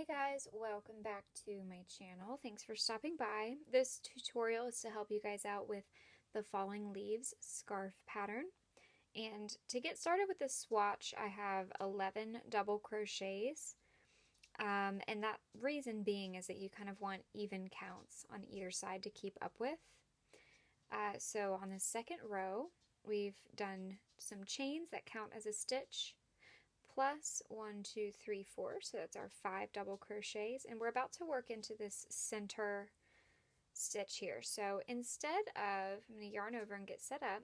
guys, welcome back to my channel. Thanks for stopping by. This tutorial is to help you guys out with the falling leaves scarf pattern. And to get started with this swatch, I have 11 double crochets. And that reason being is that you kind of want even counts on either side to keep up with. So on the second row, we've done some chains that count as a stitch, plus 1, 2, 3, 4, so that's our 5 double crochets, and we're about to work into this center stitch here. So instead of, I'm going to yarn over and get set up,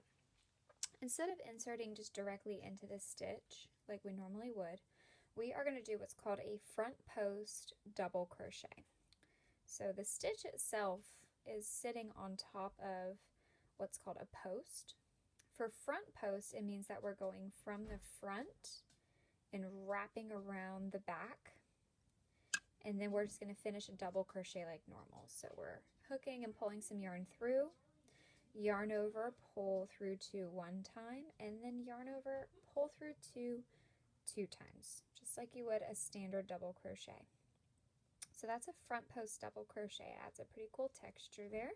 instead of inserting just directly into this stitch like we normally would, we are going to do what's called a front post double crochet. So the stitch itself is sitting on top of what's called a post. For front post, it means that we're going from the front and wrapping around the back, and then we're just going to finish a double crochet like normal. So we're hooking and pulling some yarn through, yarn over, pull through 2 1 time, and then yarn over, pull through 2 2 times, just like you would a standard double crochet. So that's a front post double crochet. It adds a pretty cool texture there.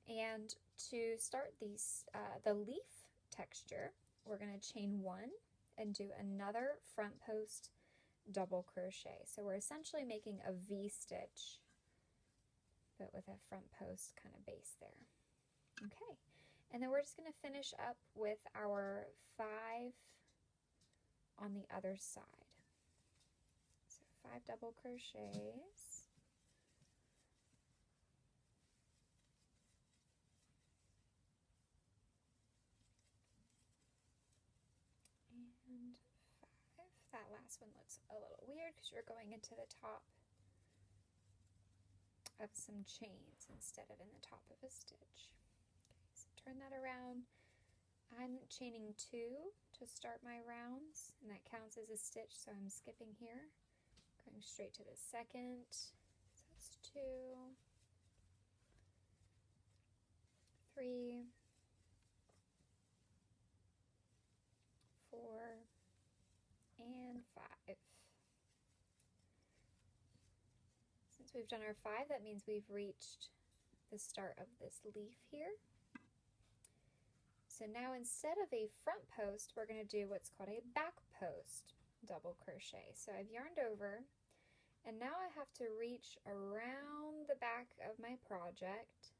And to start these the leaf texture, we're going to chain 1 and do another front post double crochet. So we're essentially making a V-stitch, but with a front post kind of base there. Okay, and then we're just going to finish up with our 5 on the other side. So 5 double crochets. And 5. That last one looks a little weird because you're going into the top of some chains instead of in the top of a stitch. Okay, so turn that around. I'm chaining 2 to start my rounds, and that counts as a stitch, so I'm skipping here, going straight to the second. So that's 2, 3, 4, and 5. Since we've done our 5, that means we've reached the start of this leaf here. So now instead of a front post, we're going to do what's called a back post double crochet. So I've yarned over, and now I have to reach around the back of my project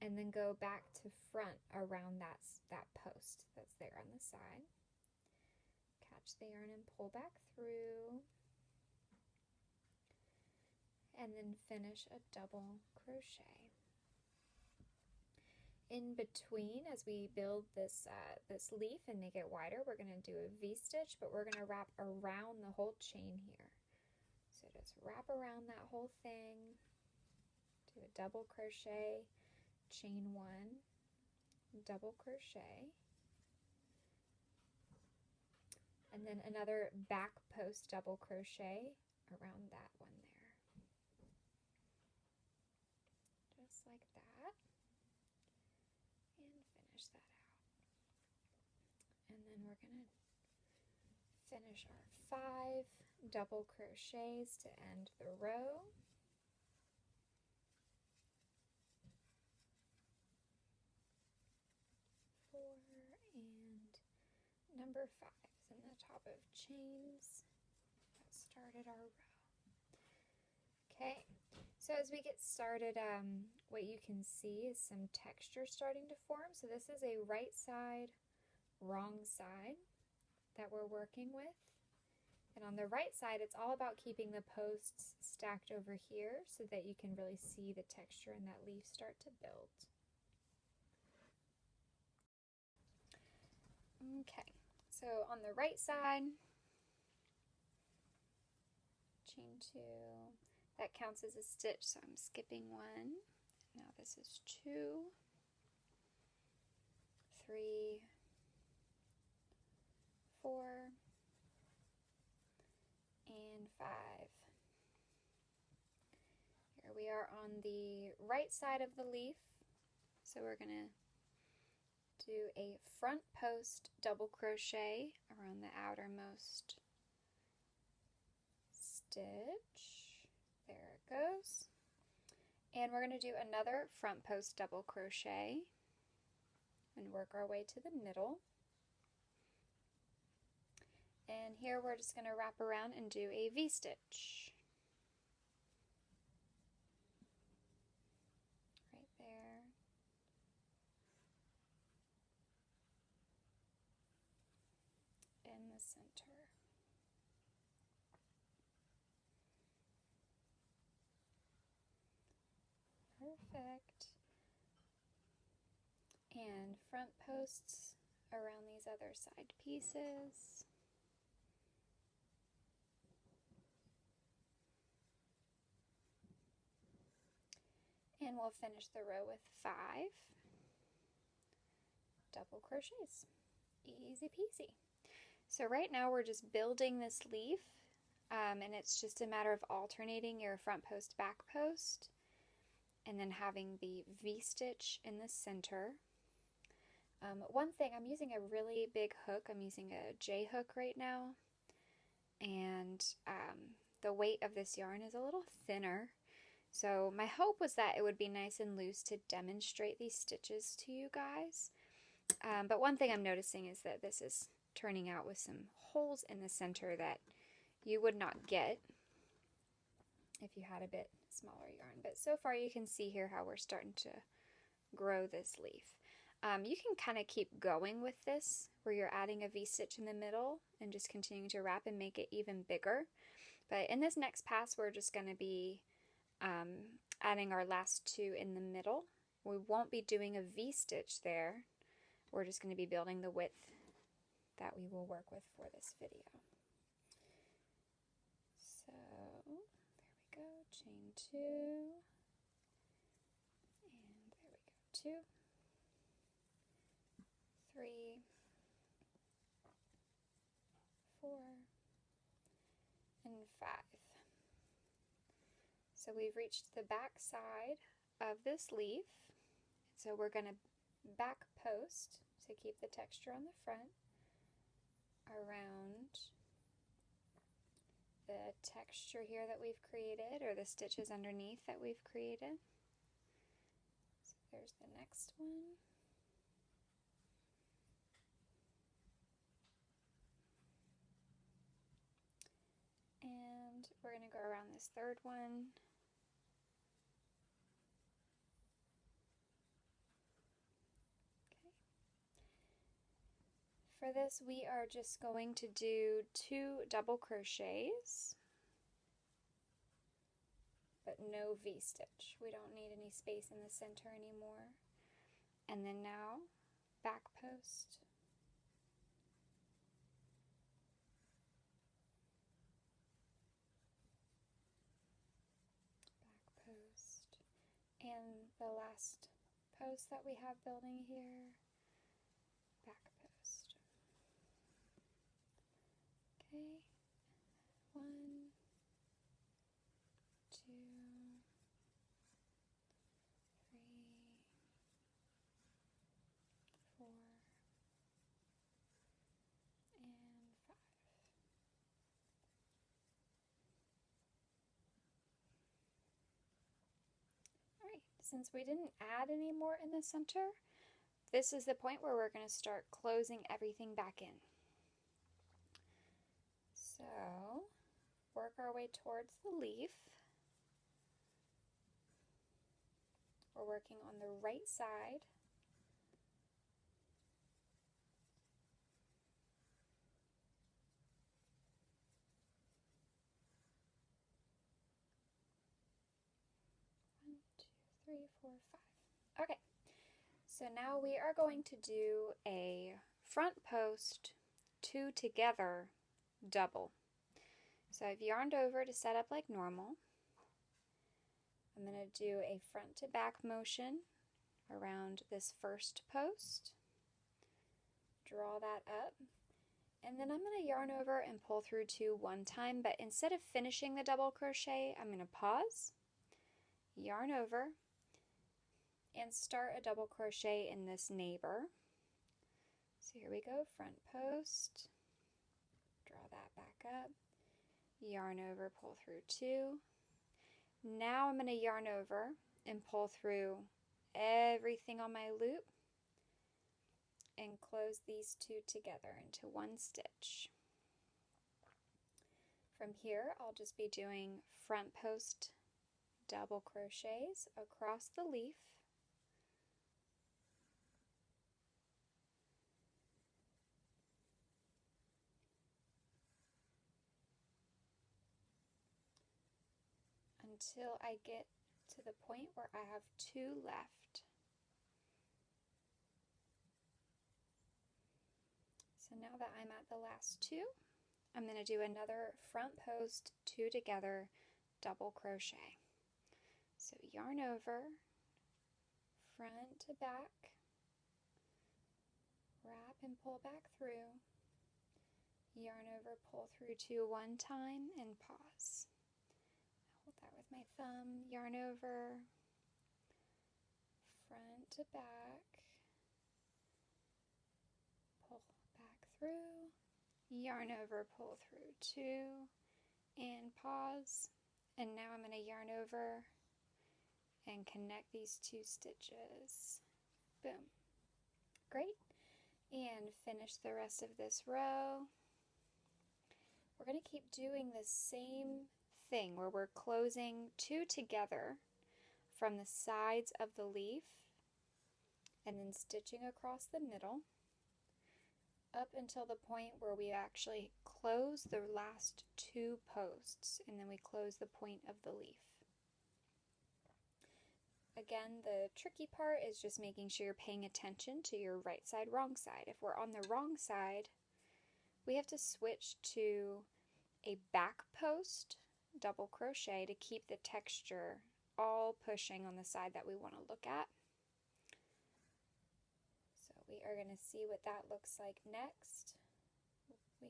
and then go back to front around that post that's there on the side. Catch the yarn and pull back through, and then finish a double crochet. In between, as we build this this leaf and make it wider, we're going to do a V-stitch, but we're going to wrap around the whole chain here. So just wrap around that whole thing, do a double crochet, chain 1, double crochet, and then another back post double crochet around that one there. Just like that. And finish that out. And then we're going to finish our 5 double crochets to end the row. And number 5 is in the top of chains that started our row. Okay, so as we get started, what you can see is some texture starting to form. So this is a right side, wrong side that we're working with. And on the right side, it's all about keeping the posts stacked over here so that you can really see the texture in that leaf start to build. Okay, so on the right side, chain 2, that counts as a stitch, so I'm skipping 1. Now this is 2, 3, 4, and 5. Here we are on the right side of the leaf, so we're going to do a front post double crochet around the outermost stitch. There it goes. And we're going to do another front post double crochet and work our way to the middle. And here we're just going to wrap around and do a V-stitch. Right there. In the center. Perfect. And front posts around these other side pieces. And we'll finish the row with 5 double crochets. Easy peasy. So right now we're just building this leaf, and it's just a matter of alternating your front post, back post, and then having the V-stitch in the center. One thing, I'm using a really big hook. I'm using a J hook right now, and the weight of this yarn is a little thinner. So my hope was that it would be nice and loose to demonstrate these stitches to you guys. But one thing I'm noticing is that this is turning out with some holes in the center that you would not get if you had a bit smaller yarn. But so far you can see here how we're starting to grow this leaf. You can kind of keep going with this where you're adding a V-stitch in the middle and just continuing to wrap and make it even bigger. But in this next pass we're just going to be adding our last 2 in the middle. We won't be doing a V-stitch there. We're just going to be building the width that we will work with for this video. So there we go, chain 2, and there we go, 2, 3, 4, and 5. So we've reached the back side of this leaf, so we're going to back post to keep the texture on the front around the texture here that we've created, or the stitches underneath that we've created. So there's the next one. And we're going to go around this third one. For this, we are just going to do 2 double crochets, but no V-stitch. We don't need any space in the center anymore. And then now, back post. Back post. And the last post that we have building here, back post. Okay, 1, 2, 3, four, and 5. Alright, since we didn't add any more in the center, this is the point where we're going to start closing everything back in. So, work our way towards the leaf. We're working on the right side. One, two, three, 4, 5. Okay, so now we are going to do a front post 2 together double. So I've yarned over to set up like normal. I'm going to do a front to back motion around this first post. Draw that up. And then I'm going to yarn over and pull through 2 one time, but instead of finishing the double crochet, I'm going to pause, yarn over, and start a double crochet in this neighbor. So here we go, front post, draw that back up, yarn over, pull through 2. Now I'm going to yarn over and pull through everything on my loop and close these 2 together into one stitch. From here, I'll just be doing front post double crochets across the leaf. Until I get to the point where I have 2 left. So now that I'm at the last 2, I'm going to do another front post 2 together double crochet. So yarn over, front to back, wrap and pull back through, yarn over, pull through 2 one time, and pause. Hold that with my thumb, yarn over, front to back, pull back through, yarn over, pull through 2, and pause. And now I'm going to yarn over and connect these 2 stitches. Boom. Great. And finish the rest of this row. We're going to keep doing the same thing where we're closing 2 together from the sides of the leaf and then stitching across the middle up until the point where we actually close the last 2 posts, and then we close the point of the leaf. Again, the tricky part is just making sure you're paying attention to your right side, wrong side. If we're on the wrong side, we have to switch to a back post double crochet to keep the texture all pushing on the side that we want to look at. So we are going to see what that looks like next. We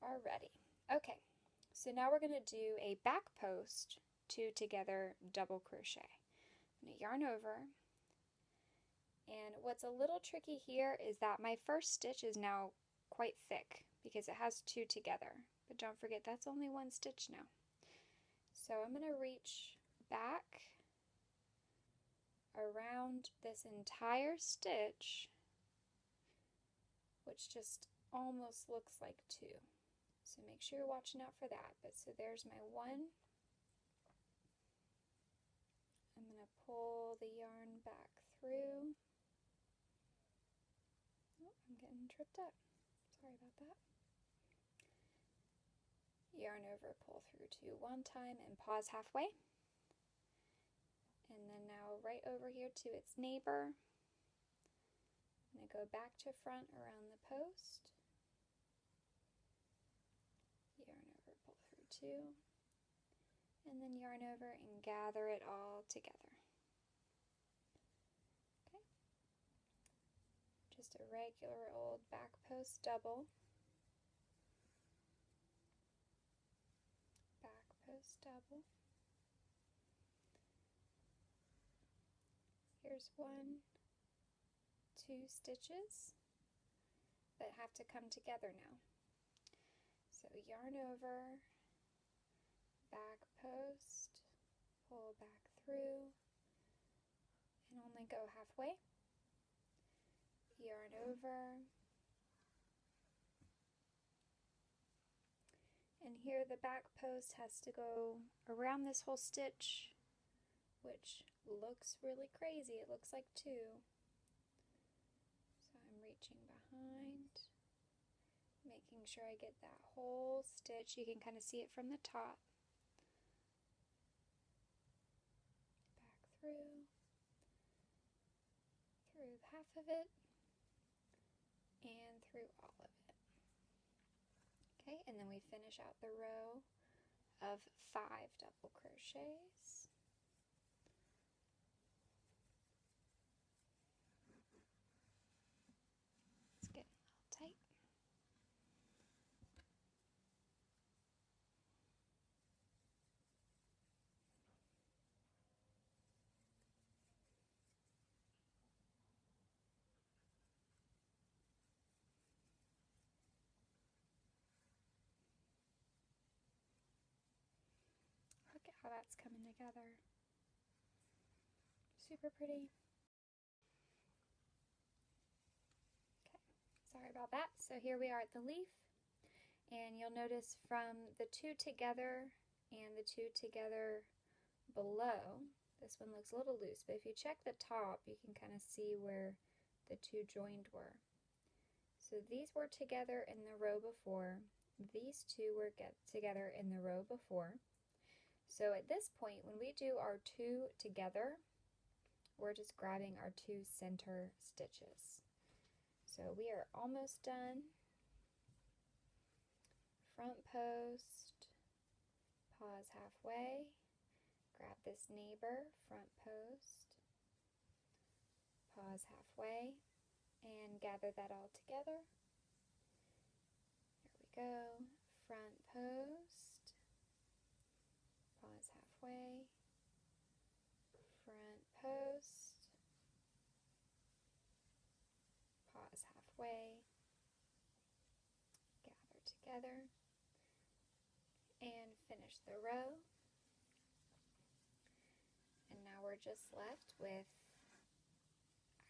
are ready. Okay, so now we're going to do a back post 2 together double crochet. I'm going to yarn over, and what's a little tricky here is that my first stitch is now quite thick because it has 2 together, but don't forget that's only 1 stitch now. So I'm going to reach back around this entire stitch, which just almost looks like 2. So make sure you're watching out for that. But so there's my 1. I'm going to pull the yarn back through. Oh, I'm getting tripped up. Sorry about that. Yarn over, pull through 2 one time, and pause halfway. And then now right over here to its neighbor. I'm going to go back to front around the post. Yarn over, pull through 2. And then yarn over and gather it all together. Okay. Just a regular old back post double. Back post double. Here's 1, 2 stitches that have to come together now. So yarn over, back post, pull back through, and only go halfway. Yarn over, and here the back post has to go around this whole stitch, which looks really crazy. It looks like 2. So I'm reaching behind, making sure I get that whole stitch. You can kind of see it from the top. Back through half of it, and through all of it. Okay, and then we finish out the row of 5 double crochets. It's getting a little tight. that's coming together. Super pretty. Okay, sorry about that. So here we are at the leaf, and you'll notice from the two together and the two together below, this one looks a little loose, but if you check the top, you can kind of see where the two joined were. So these were together in the row before, these two were together in the row before. So at this point, when we do our two together, we're just grabbing our two center stitches. So we are almost done. Front post, pause halfway, grab this neighbor, front post, pause halfway, and gather that all together. Here we go, front post, pause halfway, front post, pause halfway, gather together, and finish the row. And now we're just left with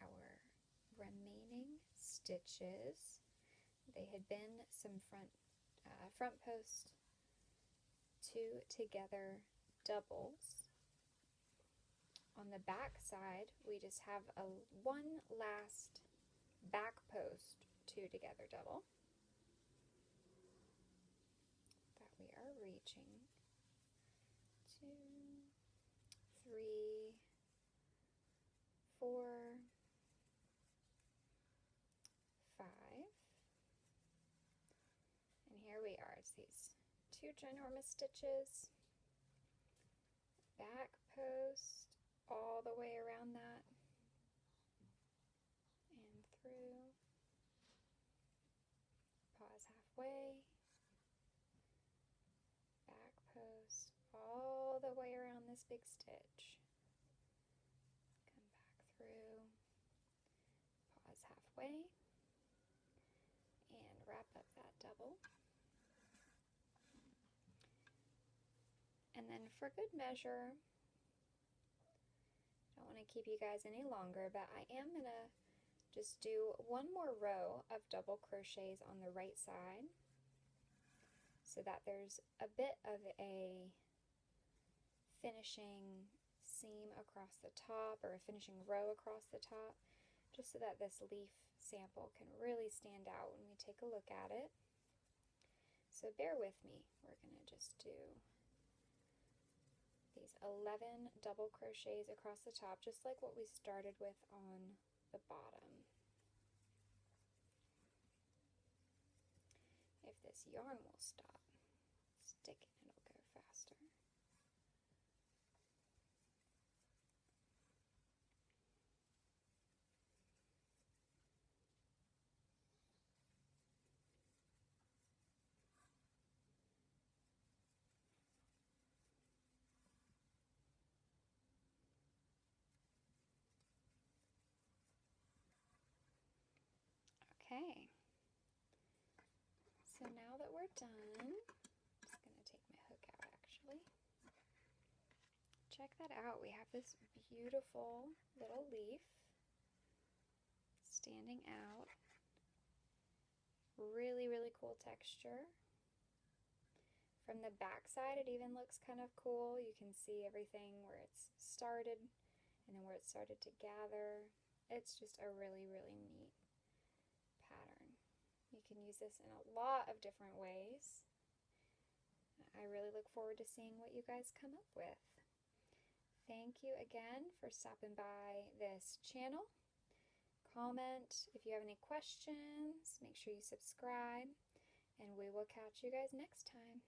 our remaining stitches. They had been some front post two together doubles. On the back side, we just have one last back post two together double that we are reaching. 2, 3, 4, 5, and here we are. It's these two ginormous stitches, back post all the way around that and through, pause halfway, back post all the way around this big stitch, come back through, pause halfway, and wrap up that double. And then for good measure, I don't want to keep you guys any longer, but I am going to just do one more row of double crochets on the right side so that there's a bit of a finishing seam across the top, or a finishing row across the top, just so that this leaf sample can really stand out when we take a look at it. So bear with me. We're going to just do these 11 double crochets across the top, just like what we started with on the bottom. If this yarn will stop sticking, it'll go faster. Okay, so now that we're done, I'm just going to take my hook out actually. Check that out. We have this beautiful little leaf standing out. Really, really cool texture. From the back side, it even looks kind of cool. You can see everything where it's started and then where it started to gather. It's just a really, really neat pattern. You can use this in a lot of different ways. I really look forward to seeing what you guys come up with. Thank you again for stopping by this channel. Comment if you have any questions. Make sure you subscribe, and we will catch you guys next time.